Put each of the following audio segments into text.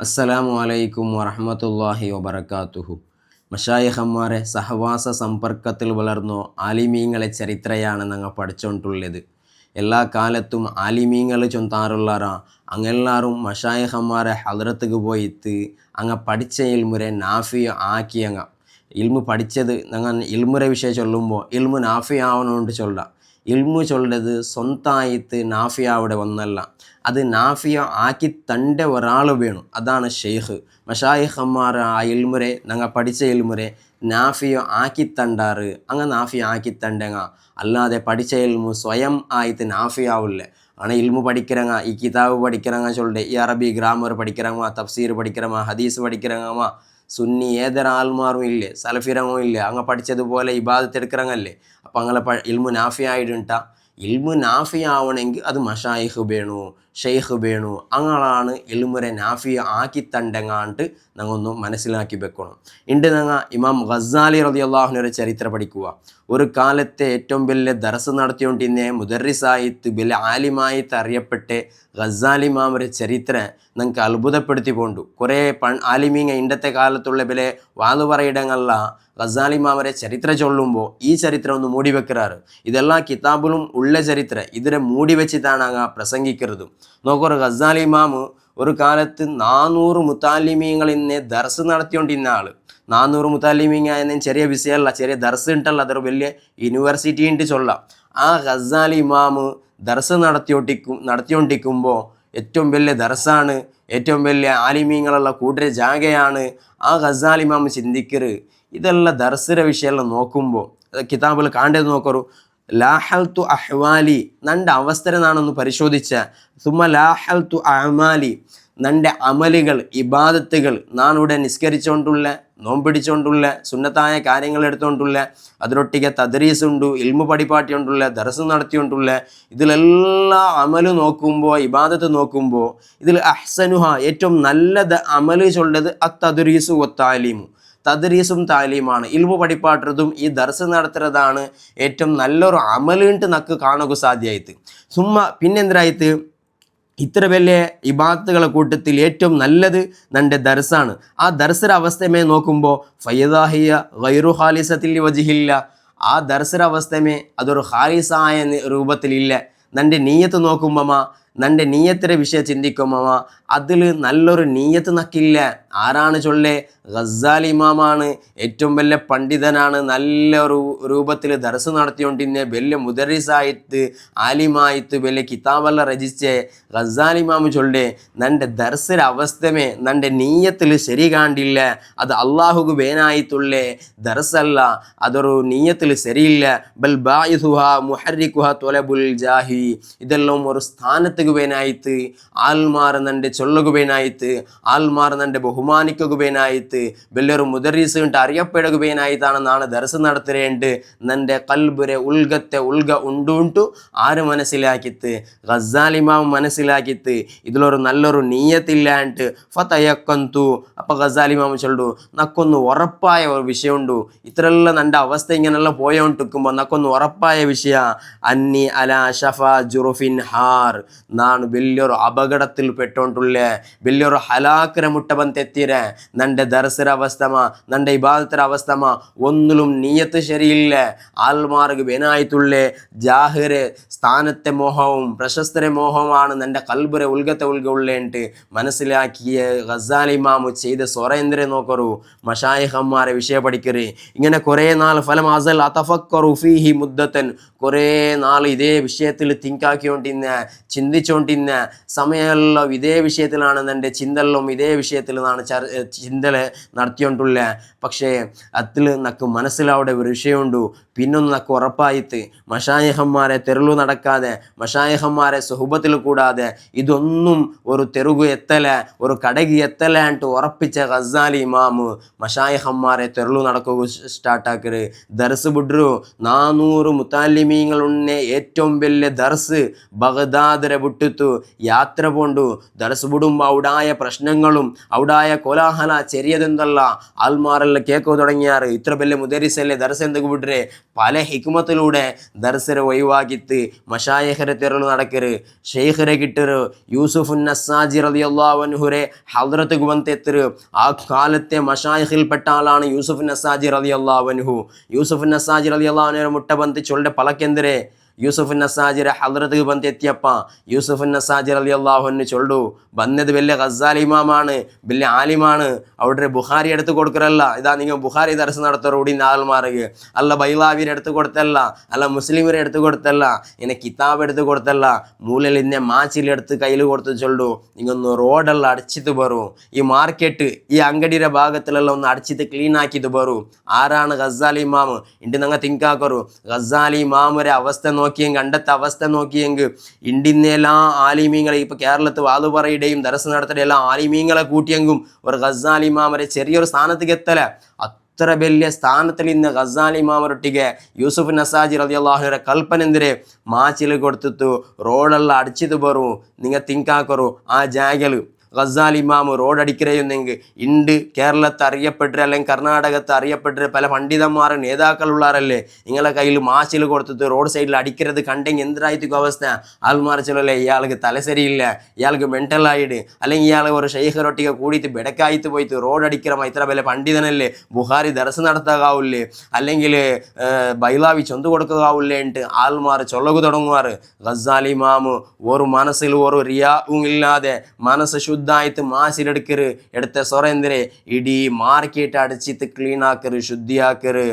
അസ്സലാമു അലൈക്കും വറഹ്മത്തുള്ളാഹി വബറകാതുഹു. മശായിഖന്മാരെ സഹവാസ സമ്പർക്കത്തിൽ വളർന്നോ ആലിമീങ്ങളെ ചരിത്രയാണ് ഞങ്ങൾ പഠിച്ചുകൊണ്ടുള്ളത്. എല്ലാ കാലത്തും ആലിമീങ്ങൾ ചൊന്താറുള്ളാറാ അങ്ങെല്ലാവരും മശായിഖന്മാരെ ഹദ്റത്തുക്ക് പോയിട്ട് അങ്ങ് പഠിച്ച ഇൽമുരെ നാഫി ആക്കി അങ്ങ് ഇൽമു പഠിച്ചത് ഞങ്ങൾ ഇൽമുരെ വിഷയം ചൊല്ലുമ്പോൾ ഇൽമു നാഫി ആവണോണ്ട് ചൊല്ലാം. ഇൽമു ചൊല്ലത് സ്വന്തമായിട്ട് നാഫിയ അവിടെ വന്നല്ല, അത് നാഫിയ ആക്കി തൻ്റെ ഒരാൾ വേണം. അതാണ് ഷെയ്ഖ്. മഷായിഖന്മാർ ആ ഇൽമുരെ ഞങ്ങൾ പഠിച്ച ഇൽമുരെ നാഫിയ ആക്കി തണ്ടാറ്. അങ്ങ് നാഫിയ ആക്കി തണ്ടെങ്ങ അല്ലാതെ പഠിച്ച ഇൽമു സ്വയം ആയിട്ട് നാഫിയാവില്ല. ஆனால் இல்மு படிக்கிறங்க, கிதாபு படிக்கிறங்க சொல்லிட்டு அரபி கிராமர் படிக்கிறங்கம்மா, தப்சீர் படிக்கிறமா, ஹதீஸ் படிக்கிறங்கம்மா, സുന്നി ഏതൊരു ആൾമാരും ഇല്ലേ, സലഫിറങ്ങും ഇല്ലേ, അങ്ങ് പഠിച്ചതുപോലെ ഇബാദത്ത് എടുக்கிறങ്ങല്ലേ. അപ്പം അങ്ങനെ ഇൽമു നാഫി ആയിട്ടുണ്ടാ. ഇൽമു നാഫി ആവണമെങ്കിൽ അത് മഷായിഖ് വേണു, ഷെയ്ഖ് വേണു. അങ്ങാളാണ് ഇൽമുരെ നാഫി ആക്കി തണ്ടെങ്ങാണ്ട് ഞങ്ങൊന്ന് മനസ്സിലാക്കി വെക്കണം. ഇണ്ട് ഞങ്ങൾ ഇമാം ഗസാലി റളിയല്ലാഹുവിൻ്റെ ചരിത്രം പഠിക്കുക. ഒരു കാലത്തെ ഏറ്റവും വലിയ ദർസ് നടത്തിക്കൊണ്ടിരുന്ന മുദർരിസായിട്ട് വലിയ ആലിമായിട്ട് അറിയപ്പെട്ട് ഗസാലി ഇമാമരെ ചരിത്രം ഞങ്ങൾക്ക് അത്ഭുതപ്പെടുത്തി കൊണ്ടു. കുറേ ആലിമീങ്ങ ഇന്നത്തെ കാലത്തുള്ള വില വാതു പറയിടങ്ങളില ഗസാലി ഇമാമരെ ചരിത്രം ചൊല്ലുമ്പോൾ ഈ ചരിത്രം ഒന്ന് മൂടി വെക്കാറ്. ഇതെല്ലാം കിതാബിലും ഉള്ള ചരിത്രം, ഇതിനെ മൂടി വെച്ചിട്ടാണ് അങ്ങ് പ്രസംഗിക്കരുത്. നോക്കൊരു ഗസാലി ഇമാമ് ഒരു കാലത്ത് 400 മുത്താലിമീങ്ങളിന്നെ ദർസ് നടത്തിക്കൊണ്ടിരുന്ന ആൾ. 400 മുത്താലിമീങ്ങ എന്ന ചെറിയ വിഷയമല്ല, ചെറിയ ദർസ് ഉണ്ടല്ലോ, അതൊരു വലിയ യൂണിവേഴ്സിറ്റി ഉണ്ട് ചൊല്ലാം. ആ ഗസാലി ഇമാമ് ദർസ് നടത്തിക്കൊണ്ടിരിക്കുമ്പോൾ ഏറ്റവും വലിയ ദർസാണ്, ഏറ്റവും വലിയ ആലിമീങ്ങളുള്ള കൂട്ടരെ ജാഗയാണ്. ആ ഗസാലി ഇമാമ് ചിന്തിക്കറ്, ഇതെല്ലാം ദർസിൻ്റെ വിഷയമെല്ലാം നോക്കുമ്പോൾ കിതാബിൽ കാണ്ടത് നോക്കറു. ലാഹൽത്തു അഹ്വാലി, നൻ്റെ അവസ്ഥനാണെന്ന് പരിശോധിച്ച. സുമ ലാഹൽത്തു അമാലി, നൻ്റെ അമലുകൾ ഇബാദത്തുകൾ നാനിവിടെ നിസ്കരിച്ചുകൊണ്ടുള്ള, നോമ്പിടിച്ചുകൊണ്ടുള്ള, സുന്നത്തായ കാര്യങ്ങൾ എടുത്തുകൊണ്ടുള്ള, അതിനൊട്ടിಗೆ തദ്രീസുണ്ട്, ഇൽമു പഠിപ്പാട്ടിക്കൊണ്ടുള്ള, ദർസ് നടത്തിക്കൊണ്ടുള്ള, ഇതിലെല്ലാം അമല് നോക്കുമ്പോൾ, ഇബാദത്ത് നോക്കുമ്പോൾ ഇതിൽ അഹ്സനുഹ ഏറ്റവും നല്ല അമല് ചൊല്ലത് തദ്രീസു വത്താലീമു, തദ്രീസും താലീമാണ്. ഇൽമു പഠിപ്പാട്ടുന്നതും ഈ ദർസ് നടത്തുന്നതാണ് ഏറ്റവും നല്ലൊരു അമലുണ്ട് നക്ക് കാണുക സാധ്യമായിട്ട്. പിന്നെന്തരായിട്ട് ഇത്ര വലിയ ഇബാദത്തുകളെ കൂട്ടത്തിൽ ഏറ്റവും നല്ലത് നൻ്റെ ദർസാണ്. ആ ദർസര അവസ്ഥമേ നോക്കുമ്പോൾ ഫയദാഹിയ ഗൈറു ഖാലിസത്തിൽ വജിഹില്ല, ആ ദർസര അവസ്ഥമേ അതൊരു ഖാലിസായ രൂപത്തിലില്ല. നൻ്റെ നീയത്ത് നോക്കുമ്പോൾ, നൻ്റെ നീയത്തിൻ്റെ വിഷയം ചിന്തിക്കുമ്പോൾ അതിൽ നല്ലൊരു നീയത്ത് നക്കില്ല. ആരാണ് ചൊല്ലേ? ഗസാലി ഇമാമാണ്, ഏറ്റവും വലിയ പണ്ഡിതനാണ്, നല്ലൊരു രൂപത്തിൽ ദർസ് നടത്തിക്കൊണ്ടിരുന്ന വലിയ മുദരിസായിട്ട് ആലിമായിട്ട് വലിയ കിതാബെല്ലാം രചിച്ച് ഗസാലി ഇമാമ് ചൊല്ലേ, നൻ്റെ ദർസിൻ്റെ അവസ്ഥമേ നൻ്റെ നീയത്തിൽ ശരി കാണ്ടില്ല, അത് അള്ളാഹുക്ക് വേനായിട്ടുള്ളേ ദർസല്ല, അതൊരു നീയത്തിൽ ശരിയില്ല. ബൽ ബായിസുഹ മുഹർരിക്കുഹ തൊലബുൽ ജാഹി, ഇതെല്ലാം ഒരു സ്ഥാനത്തുക്ക് വേനായിട്ട്, ആൽമാർ നൻ്റെ ചൊല്ലുക വേനായിട്ട്, ആൽമാർ നൻ്റെ ബഹുമാനിക്കുക വേനായിട്ട്, വലിയൊരു മുദരീസ് ഉണ്ട് അറിയപ്പെടുക വേനായിട്ടാണ് നാണ് ദർസ് നടത്തുകയുണ്ട്. നൻ്റെ കൽബുരെ ഉൽഗ ഉണ്ടുണ്ടു ആര് മനസ്സിലാക്കിത്ത്? ഗസാലി ഇമാം മനസ്സിലാക്കിത്ത് ഇതിലൊരു നല്ലൊരു നീയത്തില്ലാണ്ട് ഫതയക്കന്തു. അപ്പോൾ ഗസാലി ഇമാം ചൊല്ലു, നക്കൊന്ന് ഉറപ്പായ ഒരു വിഷയമുണ്ട്, ഇത്രയെല്ലാം നൻ്റെ അവസ്ഥ ഇങ്ങനെല്ലാം പോയോണ്ടിരിക്കുമ്പോൾ നക്കൊന്ന് ഉറപ്പായ വിഷയ, അന്നി അലാ ഷഫ ജുറുഫിൻ ഹാർ, നാണ് വലിയൊരു അപകടത്തിൽ പെട്ടോണ്ടുള്ള, വലിയൊരു ഹലാക്കിര മുട്ട ബന്തെത്തിര. നൻ്റെ ദർസിര അവസ്ഥമാ, നൻ്റെ ഇബാദത്തിര അവസ്ഥമാ ഒന്നിലും നീയത്ത് ശരിയില്ല, ആൽമാർക്ക് വേനായിട്ടുള്ളേ ജാഹിറെ സ്ഥാനത്തെ മോഹവും പ്രശസ്തരെ മോഹവുമാണ് നൻ്റെ കൽബുരെ ഉള്ളേണ്ട് മനസ്സിലാക്കിയ ഗസാലി ഇമാമു ചെയ്ത സ്വറേന്ദ്രെ നോക്കറു. മഷായിഖന്മാരെ വിഷയ പഠിക്കറ്. ഇങ്ങനെ കുറേ നാൾ ഫലം അസൽ അതഫക്കറു ഫീഹി മുദ്ദത്തൻ, കുറേ നാൾ ഇതേ വിഷയത്തിൽ തിങ്കാക്കിക്കൊണ്ടിരുന്ന, ചിന്തിച്ചുകൊണ്ടിരുന്ന സമയമെല്ലാം ഇതേ വിഷയത്തിലാണ്, എൻ്റെ ചിന്തയെല്ലാം ഇതേ വിഷയത്തിലാണ് ചിന്തല നടത്തിക്കൊണ്ടുള്ള. പക്ഷേ അതിൽ നക്ക് മനസ്സിലാവുടെ ഒരു വിഷയമുണ്ട്. പിന്നൊന്ന് നക്ക് ഉറപ്പായിട്ട് മഷായിഖന്മാരെ തെരുളു നടക്കാതെ, മഷായിഖന്മാരെ സുഹബത്തിൽ കൂടാതെ ഇതൊന്നും ഒരു തെരുകു എത്തല, ഒരു കടകി എത്തല എന്നിട്ട് ഉറപ്പിച്ച ഗസാലി ഇമാമ് മഷായിഖന്മാരെ തെരുളു നടക്കുക സ്റ്റാർട്ടാക്കര്. ദർസ് ബുഡ്രു 400 മുത്താലിമീങ്ങളുണ്ണ ഏറ്റവും വലിയ ദർസ് ബഗ്ദാദിരെ വിട്ടിത്തു യാത്ര പോണ്ടു. ദർസ് ബുടുമ്പോൾ അവിടായ പ്രശ്നങ്ങളും അവിടായ കോലാഹല ചെറിയതെന്തല്ല ആൽമാരെല്ലാം കേൾക്കുക തുടങ്ങിയാറ്. ഇത്ര വലിയ മുദരിസല്ലേ ദർസ് എന്തൊക്കെ വിട്ടേ പല ഹിക്മത്തിലൂടെ ദർസരെ ഒഴിവാക്കിത്ത് മഷായിഖരെ തെരളു നടക്കര് ഷെയ്ഖരെ കിട്ടര് യൂസുഫ് നസ്സാജി റളിയല്ലാഹു അൻഹുരെ ഹദ്റത്തുക്ക് വന്നെത്തര് ആ കാലത്തെ മഷായിഖിൽപ്പെട്ട ആളാണ് യൂസുഫ് നസ്സാജി റളിയല്ലാഹു അൻഹു യൂസുഫ് നസ്സാജി റളിയല്ലാഹു അൻഹു മുട്ട ಬಂತಿ ಚೊಲ್ಡೆ ಪಲಕೆಂದರೆ യൂസുഫ് നസാജിരെ ഹദ്റത്ത് ಬಂದು എത്തിയപ്പ യൂസുഫ് നസാജി റളിയല്ലാഹു അൻഹു ചൊല്ലു വന്നത് വലിയ ഗസാലി ഇമാമാണ് വലിയ ആലിമാണ് അവിടെ ബുഖാരി എടുത്ത് കൊടുക്കറല്ല ഇതാ നിങ്ങൾ ബുഖാരി ദർസ് നടത്തറോടി ആൾമാർക്ക് അല്ല ബൈലാവിരെ എടുത്ത് കൊടുത്തല്ല അല്ല മുസ്ലിമിരെ എടുത്ത് കൊടുത്തല്ല ഇങ്ങനെ കിതാബ് എടുത്ത് കൊടുത്തല്ല മൂലയിൽ ഇന്നെ മാച്ചിലെടുത്ത് കയ്യിൽ കൊടുത്ത് ചൊല്ലു നിങ്ങൊന്ന് റോഡെല്ലാം അടച്ചിട്ട് ബറു ഈ മാർക്കറ്റ് ഈ അങ്കടിയുടെ ഭാഗത്തിലെല്ലാം ഒന്ന് അടച്ചിട്ട് ക്ലീൻ ആക്കിയിട്ട് ബറു ആരാണ് ഗസാലി ഇമാം ഇണ്ട് നിങ്ങൾ തിങ്കാക്കറു ഗസാലി ഇമാമൊരു അവസ്ഥ നോക്കിയെങ്കിൽ അണ്ടത്തെ അവസ്ഥ നോക്കിയെങ്കിൽ ഇന്ത്യയിലെ എല്ലാ ആലിമീങ്ങളെ ഇപ്പോൾ കേരളത്തിൽ വാതുപറയുടെയും ദർസ് നടത്തുന്ന എല്ലാ ആലിമീങ്ങളെ കൂട്ടിയെങ്കും ഒരു ഗസാലി ഇമാമരെ ചെറിയൊരു സ്ഥാനത്തേക്ക് എത്തല അത്ര വലിയ സ്ഥാനത്തിൽ ഇന്ന് ഗസാലി ഇമാമരൊട്ടിಗೆ യൂസുഫ് നസാജി റളിയല്ലാഹു അൻഹുവിന്റെ കൽപ്പന എന്തിരെ മാച്ചിൽ കൊടുത്തിട്ട് റോഡെല്ലാം അടിച്ചിട്ട് ബറു നിങ്ങൾ തിങ്കാക്കറു ആ ജാഗല് ഗസാലി ഇമാം റോഡ് അടിക്കരയുന്നെങ്കിൽ ഇണ്ട് കേരളത്തെ അറിയപ്പെട്ട അല്ലെങ്കിൽ കർണാടകത്തെ അറിയപ്പെട്ട പല പണ്ഡിതന്മാർ നേതാക്കളുള്ളവരല്ലേ നിങ്ങളെ കയ്യിൽ മാച്ചിൽ കൊടുത്തിട്ട് റോഡ് സൈഡിൽ അടിക്കരുത് കണ്ടെങ്കിൽ എന്തിനായിരിക്കും അവസ്ഥ ആൾമാർ ചൊല്ലല്ലേ ഇയാൾക്ക് തലസരിയില്ല ഇയാൾക്ക് മെൻ്റലായിട്ട് അല്ലെങ്കിൽ ഇയാൾ ഒരു ഷെയ്ഖറൊട്ടിಗೆ കൂടിയിട്ട് ബെടക്കായിട്ട് പോയിട്ട് റോഡ് അടിക്കറ ഇത്ര വില പണ്ഡിതനല്ലേ ബുഹാരി ദർസ് നടത്താകാവില്ലേ അല്ലെങ്കിൽ ബൈലാവി ചൊന്ത് കൊടുക്കാവില്ലേ എന്നിട്ട് ആൾമാർ ചൊല്ലകു തുടങ്ങുവാറ് ഗസാലി ഇമാം ഒരു മനസ്സിൽ ഒരു റിയാവും ഇല്ലാതെ മനസ്സ് ശുദ്ധായിട്ട് മാസിലെടുക്കര് എടുത്ത സ്വരേന്ദ്രെ ഇടീ മാർക്കറ്റ് അടിച്ചിട്ട് ക്ലീൻ ആക്കര് ശുദ്ധിയാക്കര്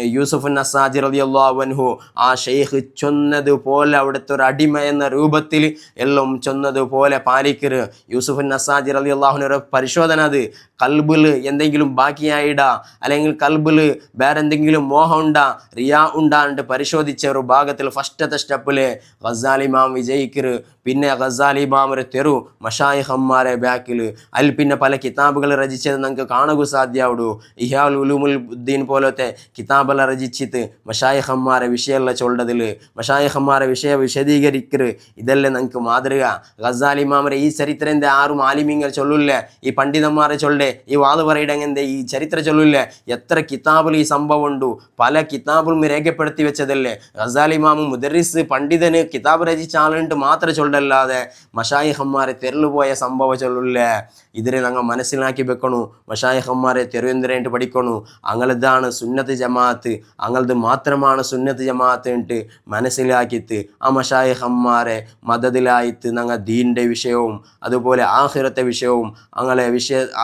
യൂസുഫ് നസാജി റളിയല്ലാഹു അൻഹു ആ ഷെയ്ഖ് ചൊന്നതുപോലെ അവിടുത്തെ ഒരു അടിമ എന്ന രൂപത്തിൽ എല്ലാം ചൊന്നതുപോലെ പാലിക്കര് യൂസുഫ് നസാജി റളിയല്ലാഹു അൻഹുവിന്റെ പരിശോധന അത് കൽബിൽ എന്തെങ്കിലും ബാക്കിയായിടാ അല്ലെങ്കിൽ കൽബിൽ വേറെ എന്തെങ്കിലും മോഹം ഉണ്ടാ റിയാ ഉണ്ടാണ്ട് പരിശോധിച്ച ഒരു ഭാഗത്തിൽ ഫസ്റ്റത്തെ സ്റ്റെപ്പില് ഗസാലി ഇമാം വിജയിക്കര് പിന്നെ ഗസാലി ഇമാമരെ തെരു മഷായിഖന്മാരെ ബാക്കിൽ അതിൽ പിന്നെ പല കിതാബുകൾ രചിച്ചത് നമുക്ക് കാണുക സാധ്യമാവുള്ളൂ ഇഹ്യാഉൽ ഉലൂമുൽ ദീൻ പോലത്തെ കിതാബെല്ലാം രചിച്ചിട്ട് മഷായിഖന്മാരെ വിഷയമെല്ലാം ചൊല്ലതിൽ മഷായിഖന്മാരെ വിഷയം വിശദീകരിക്കര് ഇതെല്ലാം നമുക്ക് മാതൃക ഗസാലി ഇമാമരെ ഈ ചരിത്രൻ്റെ ആറും ആലിമീങ്ങൾ ചൊല്ലില്ലേ ഈ പണ്ഡിതന്മാരെ ചൊല്ലേ ഈ വാത് പറയിടങ്ങൻ്റെ ഈ ചരിത്രം ചൊല്ലില്ലേ എത്ര കിതാബിൽ ഈ സംഭവം ഉണ്ടു പല കിതാബും രേഖപ്പെടുത്തി വെച്ചതല്ലേ ഗസാലി ഇമാം മുദരിസ് പണ്ഡിതന് കിതാബ് രചിച്ച ആളുണ്ട് മാത്രം ചൊല്ലല്ലാതെ മഷായിഖന്മാരെ തെരലുപോയ സംഭവം ചൊല്ലില്ലേ ഇതിനെ ഞങ്ങൾ മനസ്സിലാക്കി വെക്കണു മഷായിഖന്മാരെ തെരുവെന്തിനായിട്ട് പഠിക്കണു അങ്ങളതാണ് സുന്നത്ത് ജമാഅത്ത് അങ്ങളത് മാത്രമാണ് സുന്നത്ത് ജമാഅത്ത് എന്നിട്ട് മനസ്സിലാക്കിയിട്ട് ആ മഷായിഖന്മാരെ മദതിലായിട്ട് ഞങ്ങൾ ദീൻ്റെ വിഷയവും അതുപോലെ ആഖിറത്തെ വിഷയവും അങ്ങളെ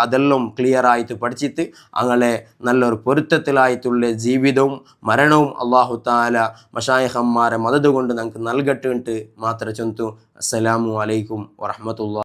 അതെല്ലാം ക്ലിയർ ആയിട്ട് പഠിച്ചിട്ട് അങ്ങളെ നല്ലൊരു പൊരുത്തത്തിലായിട്ടുള്ള ജീവിതവും മരണവും അല്ലാഹു തആല മഷായിഖന്മാരെ മദത് കൊണ്ട് ഞങ്ങൾക്ക് നൽകട്ടെ എന്നിട്ട് മാത്രം ചൊന്തു അസ്സലാമു അലൈക്കും വറഹ്മത്തുള്ളാഹി